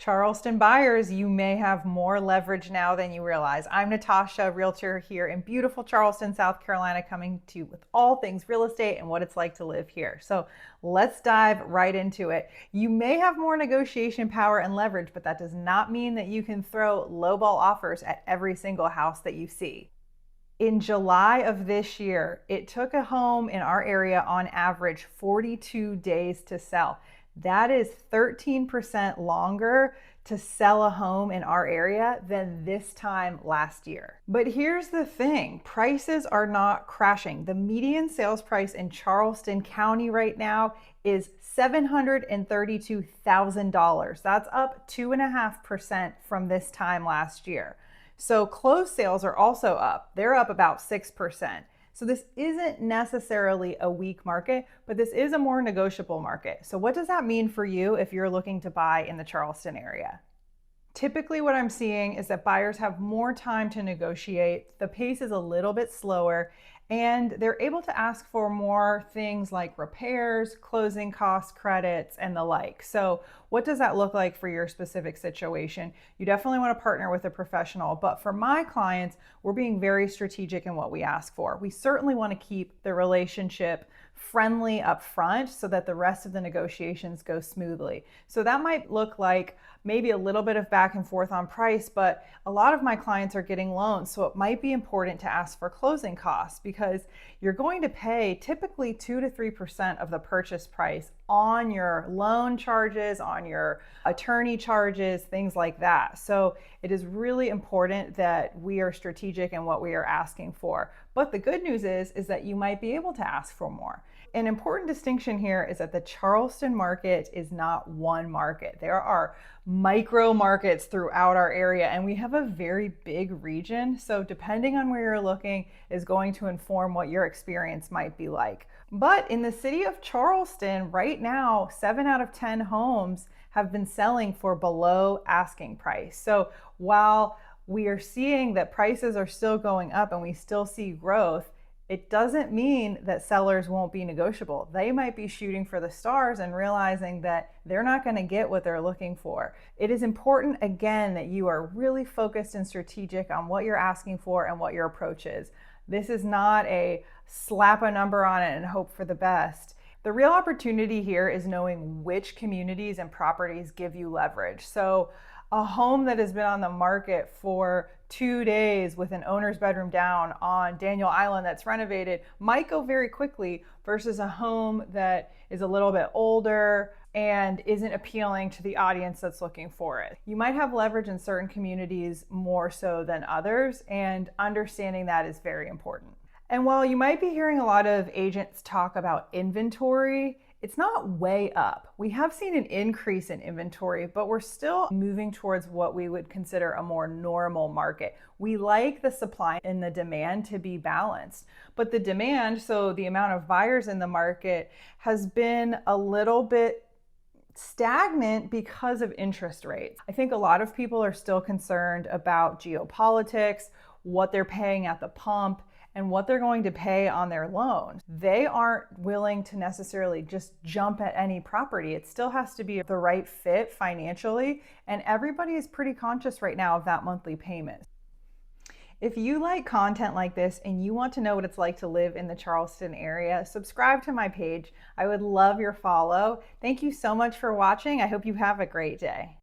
Charleston buyers, you may have more leverage now than you realize. I'm Natasha, realtor here in beautiful Charleston, South Carolina, coming to you with all things real estate and what it's like to live here. So let's dive right into it. You may have more negotiation power and leverage, but that does not mean that you can throw lowball offers at every single house that you see. In July of this year, it took a home in our area on average 42 days to sell. That is 13% longer to sell a home in our area than this time last year. But here's the thing, prices are not crashing. The median sales price in Charleston County right now is $732,000. That's up 2.5% from this time last year. So closed sales are also up. They're up about 6%. So this isn't necessarily a weak market, but this is a more negotiable market. So what does that mean for you if you're looking to buy in the Charleston area? Typically what I'm seeing is that buyers have more time to negotiate. The pace is a little bit slower, and they're able to ask for more things like repairs, closing costs, credits, and the like. So what does that look like for your specific situation? You definitely want to partner with a professional, but for my clients, we're being very strategic in what we ask for. We certainly want to keep the relationship friendly up front so that the rest of the negotiations go smoothly. So that might look like maybe a little bit of back and forth on price, but a lot of my clients are getting loans. So it might be important to ask for closing costs because you're going to pay typically 2 to 3% of the purchase price on your loan charges, on your attorney charges, things like that. So it is really important that we are strategic in what we are asking for. But the good news is that you might be able to ask for more. An important distinction here is that the Charleston market is not one market. There are micro markets throughout our area, and we have a very big region. So depending on where you're looking is going to inform what your experience might be like. But in the city of Charleston, right now, 7 out of 10 homes have been selling for below asking price. So while we are seeing that prices are still going up and we still see growth, it doesn't mean that sellers won't be negotiable. They might be shooting for the stars and realizing that they're not going to get what they're looking for. It is important, again, that you are really focused and strategic on what you're asking for and what your approach is. This is not a slap a number on it and hope for the best. The real opportunity here is knowing which communities and properties give you leverage. So a home that has been on the market for 2 days with an owner's bedroom down on Daniel Island that's renovated might go very quickly versus a home that is a little bit older and isn't appealing to the audience that's looking for it. You might have leverage in certain communities more so than others, and understanding that is very important. And while you might be hearing a lot of agents talk about inventory, it's not way up. We have seen an increase in inventory, but we're still moving towards what we would consider a more normal market. We like the supply and the demand to be balanced, but the demand, so the amount of buyers in the market, has been a little bit stagnant because of interest rates. I think a lot of people are still concerned about geopolitics, what they're paying at the pump, and what they're going to pay on their loan. They aren't willing to necessarily just jump at any property. It still has to be the right fit financially, and everybody is pretty conscious right now of that monthly payment. If you like content like this and you want to know what it's like to live in the Charleston area, subscribe to my page. I would love your follow. Thank you so much for watching. I hope you have a great day.